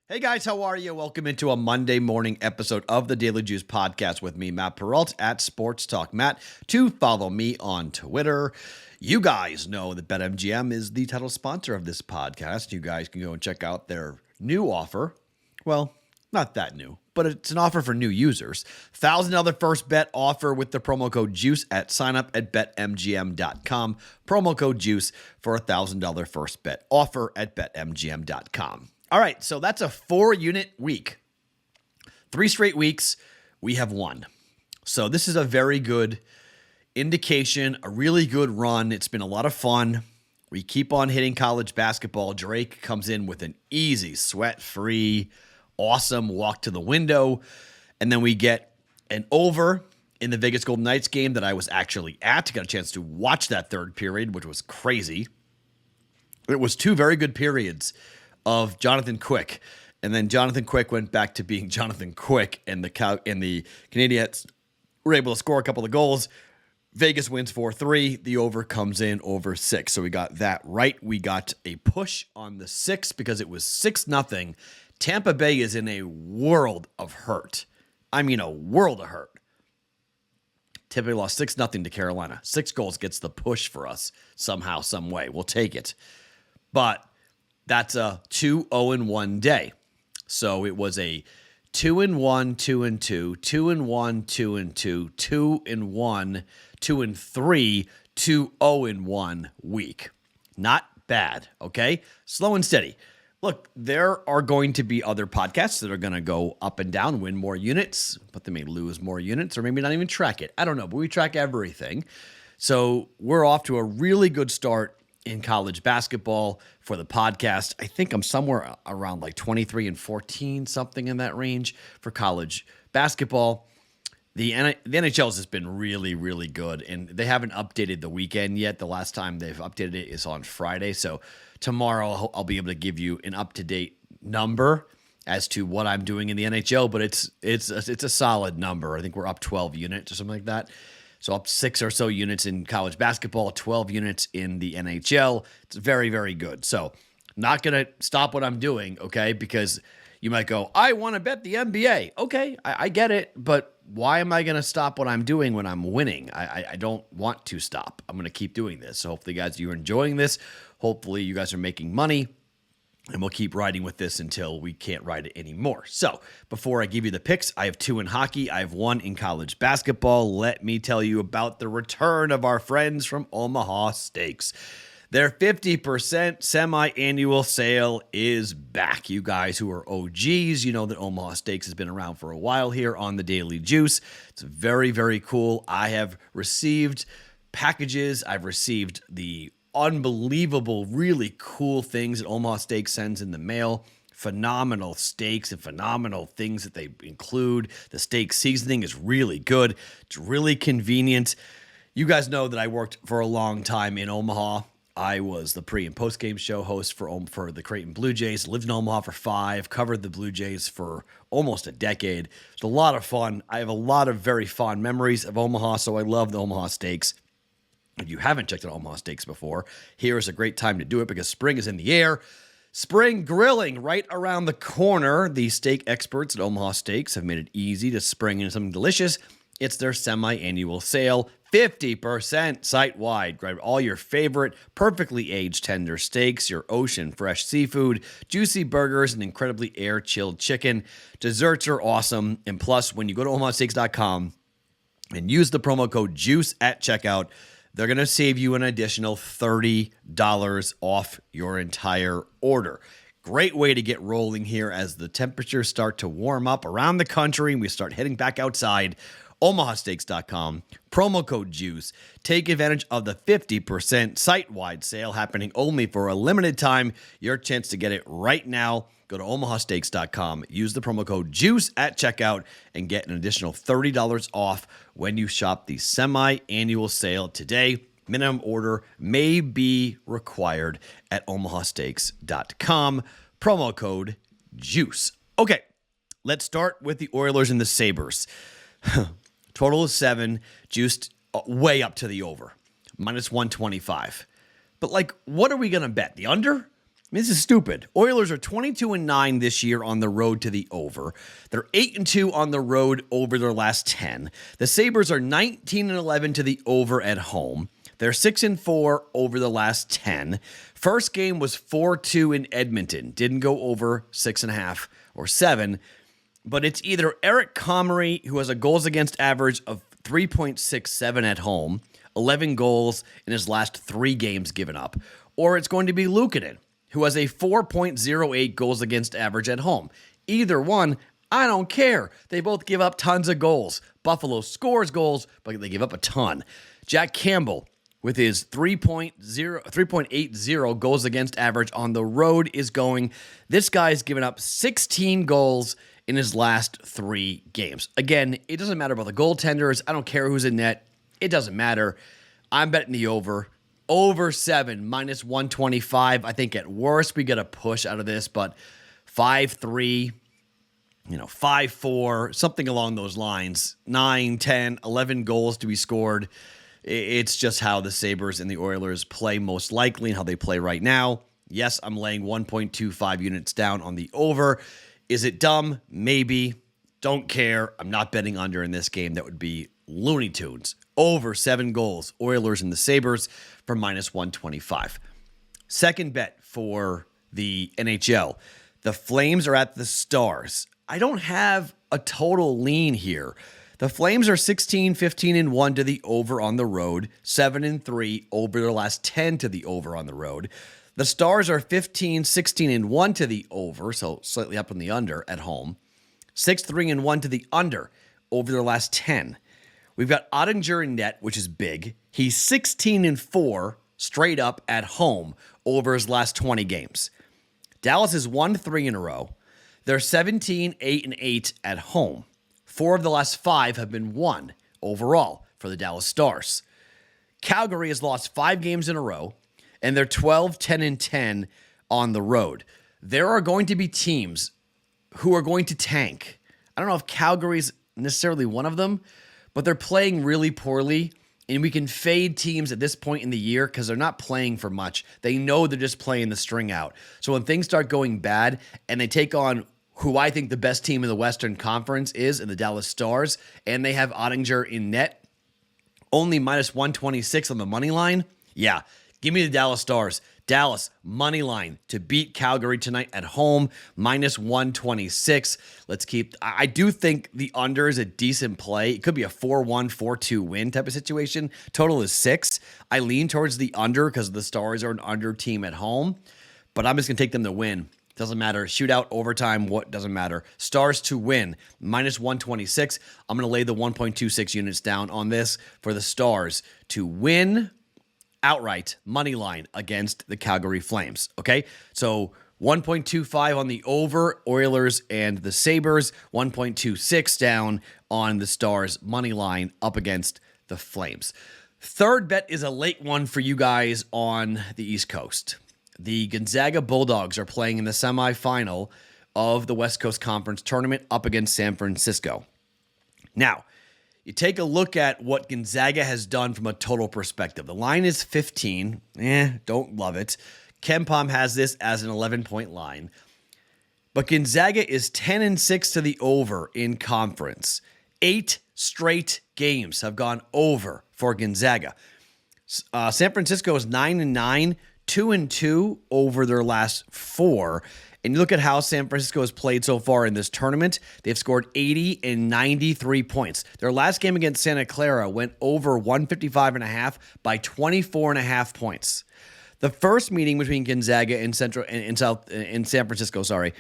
Hey guys, how are you? Welcome into a Monday morning episode of the Daily Juice podcast with me, Matt Perrault at Sports Talk Matt. To follow me on Twitter. You guys know that BetMGM is the title sponsor of this podcast. You guys can go and check out their new offer. Well, not that new, but it's an offer for new users. $1,000 first bet offer with the promo code JUICE at sign up at BetMGM.com. Promo code JUICE for $1,000 first bet offer at BetMGM.com. All right, so that's a 4-unit week. 3 straight weeks, we have won. So this is a very good indication, a really good run. It's been a lot of fun. We keep on hitting college basketball. Drake comes in with an easy, sweat-free, awesome walk to the window. And then we get an over in the Vegas Golden Knights game that I was actually at. Got a chance to watch that third period, which was crazy. It was 2 very good periods of Jonathan Quick, and then Jonathan Quick went back to being Jonathan Quick, and the Canadiens were able to score a couple of goals. Vegas wins 4-3. The over comes in over 6. So we got that right. We got a push on the 6 because it was 6-0. Tampa Bay is in a world of hurt. I mean, a world of hurt. Tampa Bay lost 6-0 to Carolina. 6 goals gets the push for us somehow, some way. We'll take it. But that's a 2-0-1 day. So it was a 2-1, 2-2, 2-1, 2-2, 2-1, 2-3, 2-0-1 week. Not bad, okay? Slow and steady. Look, there are going to be other podcasts that are going to go up and down, win more units, but they may lose more units or maybe not even track it. I don't know, but we track everything. So we're off to a really good start in college basketball for the podcast. I think I'm somewhere around like 23-14, something in that range for college basketball. The NHL has just been really, really good, and they haven't updated the weekend yet. The last time they've updated it is on Friday, so tomorrow I'll be able to give you an up-to-date number as to what I'm doing in the NHL, but it's a solid number. I think we're up 12 units or something like that. So up 6 or so units in college basketball, 12 units in the NHL. It's very, very good. So not going to stop what I'm doing, okay? Because you might go, I want to bet the NBA. Okay, I get it, but why am I going to stop what I'm doing when I'm winning? I don't want to stop. I'm going to keep doing this. So hopefully, guys, you're enjoying this. Hopefully, you guys are making money. And we'll keep riding with this until we can't ride it anymore. So before I give you the picks, I have 2 in hockey. I have 1 in college basketball. Let me tell you about the return of our friends from Omaha Steaks. Their 50% semi-annual sale is back. You guys who are OGs, you know that Omaha Steaks has been around for a while here on the Daily Juice. It's very, very cool. I have received packages. I've received the unbelievable, really cool things that Omaha Steaks sends in the mail. Phenomenal steaks and phenomenal things that they include. The steak seasoning is really good. It's really convenient. You guys know that I worked for a long time in Omaha. I was the pre- and post-game show host for the Creighton Blue Jays. Lived in Omaha for 5, covered the Blue Jays for almost a decade. It's a lot of fun. I have a lot of very fond memories of Omaha, so I love the Omaha Steaks. If you haven't checked out Omaha Steaks before, here is a great time to do it because spring is in the air. Spring grilling right around the corner. The steak experts at Omaha Steaks have made it easy to spring into something delicious. It's their semi-annual sale, 50% site-wide. Grab all your favorite perfectly aged tender steaks, your ocean fresh seafood, juicy burgers, and incredibly air-chilled chicken. Desserts are awesome. And plus, when you go to omahasteaks.com and use the promo code JUICE at checkout, they're going to save you an additional $30 off your entire order. Great way to get rolling here as the temperatures start to warm up around the country and we start heading back outside. omahasteaks.com, promo code JUICE. Take advantage of the 50% site-wide sale happening only for a limited time. Your chance to get it right now. Go to omahasteaks.com, use the promo code JUICE at checkout, and get an additional $30 off when you shop the semi-annual sale today. Minimum order may be required at omahasteaks.com. Promo code JUICE. Okay, let's start with the Oilers and the Sabres. Total is 7, juiced way up to the over, minus 125. But, what are we going to bet? The under? This is stupid. Oilers are 22-9 this year on the road to the over. They're 8-2 on the road over their last 10. The Sabres are 19-11 to the over at home. They're 6-4 over the last 10. First game was 4-2 in Edmonton. Didn't go over 6.5 or 7. But it's either Eric Comrie, who has a goals against average of 3.67 at home, 11 goals in his last 3 games given up, or it's going to be Luukkonen, who has a 4.08 goals against average at home. Either one, I don't care. They both give up tons of goals. Buffalo scores goals, but they give up a ton. Jack Campbell, with his 3.80 goals against average on the road, is going. This guy's given up 16 goals in his last 3 games. Again, it doesn't matter about the goaltenders. I don't care who's in net. It doesn't matter. I'm betting the over. Over 7, minus 125. I think at worst we get a push out of this, but 5-3, 5-4, something along those lines. 9, 10, 11 goals to be scored. It's just how the Sabres and the Oilers play most likely and how they play right now. Yes, I'm laying 1.25 units down on the over. Is it dumb? Maybe. Don't care. I'm not betting under in this game. That would be Looney Tunes. Over 7 goals. Oilers and the Sabres for minus 125. Second bet for the NHL. The Flames are at the Stars. I don't have a total lean here. The Flames are 16-15-1 to the over on the road, 7-3 over their last 10 to the over on the road. The Stars are 15-16-1 to the over, so slightly up on the under at home. 6-3-1 to the under over their last 10. We've got Ottinger in net, which is big. He's 16-4 straight up at home over his last 20 games. Dallas has won 3 in a row. They're 17-8-8 at home. 4 of the last 5 have been won overall for the Dallas Stars. Calgary has lost 5 games in a row, and they're 12-10-10 on the road. There are going to be teams who are going to tank. I don't know if Calgary's necessarily one of them, but they're playing really poorly, and we can fade teams at this point in the year because they're not playing for much. They know they're just playing the string out. So when things start going bad and they take on who I think the best team in the Western Conference is in the Dallas Stars, and they have Ottinger in net, only minus 126 on the money line. Yeah, give me the Dallas Stars. Dallas, money line to beat Calgary tonight at home, minus 126. I do think the under is a decent play. It could be a 4-1, 4-2 win type of situation. Total is 6. I lean towards the under because the Stars are an under team at home, but I'm just going to take them to win. Doesn't matter. Shootout, overtime, what doesn't matter. Stars to win, minus 126. I'm going to lay the 1.26 units down on this for the Stars to win outright money line against the Calgary Flames. Okay, so 1.25 on the over, Oilers and the Sabres. 1.26 down on the Stars money line up against the Flames. Third bet is a late one for you guys on the East Coast. The Gonzaga Bulldogs are playing in the semifinal of the West Coast Conference Tournament up against San Francisco. Now, you take a look at what Gonzaga has done from a total perspective. The line is 15. Don't love it. KenPom has this as an 11-point line. But Gonzaga is 10-6 to the over in conference. 8 straight games have gone over for Gonzaga. San Francisco is 9-9. 2-2 over their last 4. And you look at how San Francisco has played so far in this tournament. They've scored 80 and 93 points. Their last game against Santa Clara went over 155.5 by 24.5 points. The first meeting between Gonzaga and San Francisco,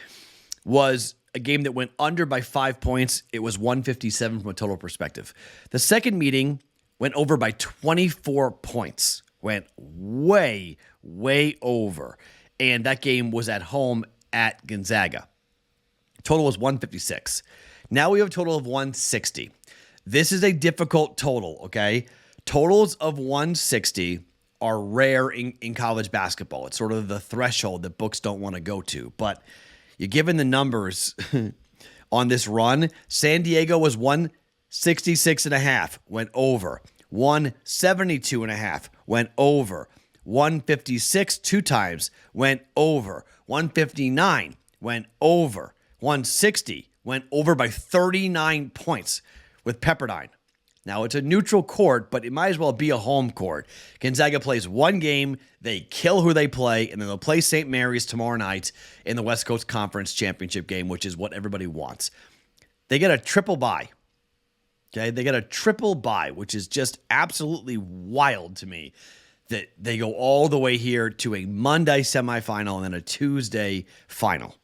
was a game that went under by 5 points. It was 157 from a total perspective. The second meeting went over by 24 points. Went way over. And that game was at home at Gonzaga. Total was 156. Now we have a total of 160. This is a difficult total, okay? Totals of 160 are rare in college basketball. It's sort of the threshold that books don't want to go to. But you're given the numbers on this run. San Diego was 166.5, went over. 172.5, went over. 156 two times, went over. 159 went over. 160 went over by 39 points with Pepperdine. Now, it's a neutral court, but it might as well be a home court. Gonzaga plays one game, they kill who they play, and then they'll play St. Mary's tomorrow night in the West Coast Conference Championship game, which is what everybody wants. They get a triple bye. Okay, they get a triple bye, which is just absolutely wild to me that they go all the way here to a Monday semifinal and then a Tuesday final.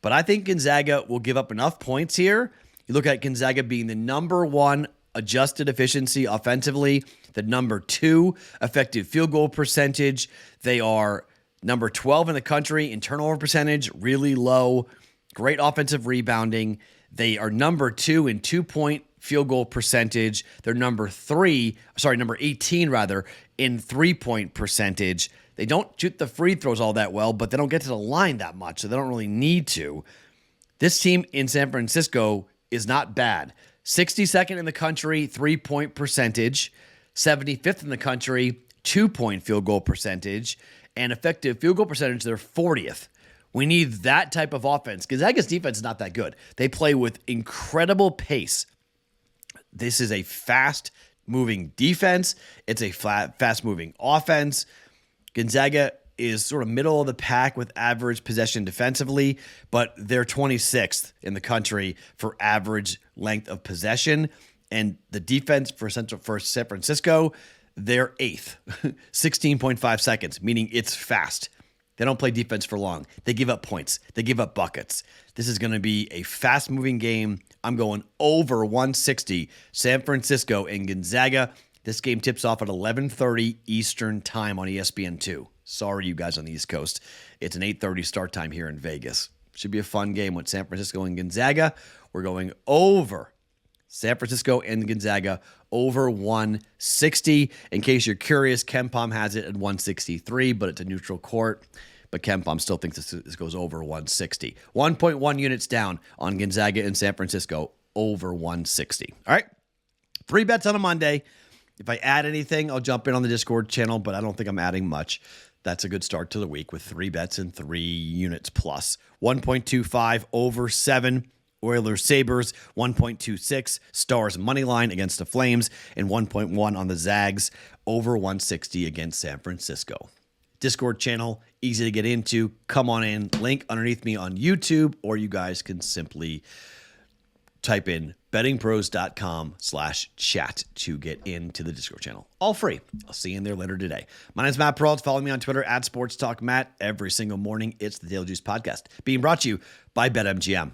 But I think Gonzaga will give up enough points here. You look at Gonzaga being the number one adjusted efficiency offensively, the number 2 effective field goal percentage. They are number 12 in the country in turnover percentage, really low, great offensive rebounding. They are number 2 in 2-point field goal percentage. They're number 18 in 3-point percentage. They don't shoot the free throws all that well, but they don't get to the line that much, so they don't really need to. This team in San Francisco is not bad. 62nd in the country, 3-point percentage. 75th in the country, 2-point field goal percentage. And effective field goal percentage, they're 40th. We need that type of offense. Gonzaga's defense is not that good. They play with incredible pace. This is a fast-moving defense. It's a fast-moving offense. Gonzaga is sort of middle of the pack with average possession defensively, but they're 26th in the country for average length of possession. And the defense for San Francisco, they're 8th, 16.5 seconds, meaning it's fast. They don't play defense for long. They give up points. They give up buckets. This is going to be a fast-moving game. I'm going over 160, San Francisco and Gonzaga. This game tips off at 11:30 Eastern time on ESPN2. Sorry, you guys on the East Coast. It's an 8:30 start time here in Vegas. Should be a fun game with San Francisco and Gonzaga. We're going over San Francisco and Gonzaga over 160. In case you're curious, KenPom has it at 163, but it's a neutral court. But KenPom still thinks this goes over 160. 1.1 units down on Gonzaga and San Francisco over 160. All right, 3 bets on a Monday. If I add anything, I'll jump in on the Discord channel, but I don't think I'm adding much. That's a good start to the week with 3 bets and 3 units plus. 1.25 over 7. Oilers Sabres, 1.26. Stars money line against the Flames, and 1.1 on the Zags over 160 against San Francisco. Discord channel, easy to get into. Come on in. Link underneath me on YouTube, or you guys can simply type in bettingpros.com/chat to get into the Discord channel. All free. I'll see you in there later today. My name is Matt Perrault. Follow me on Twitter @SportsTalkMatt. Every single morning, it's the Daily Juice Podcast, being brought to you by BetMGM.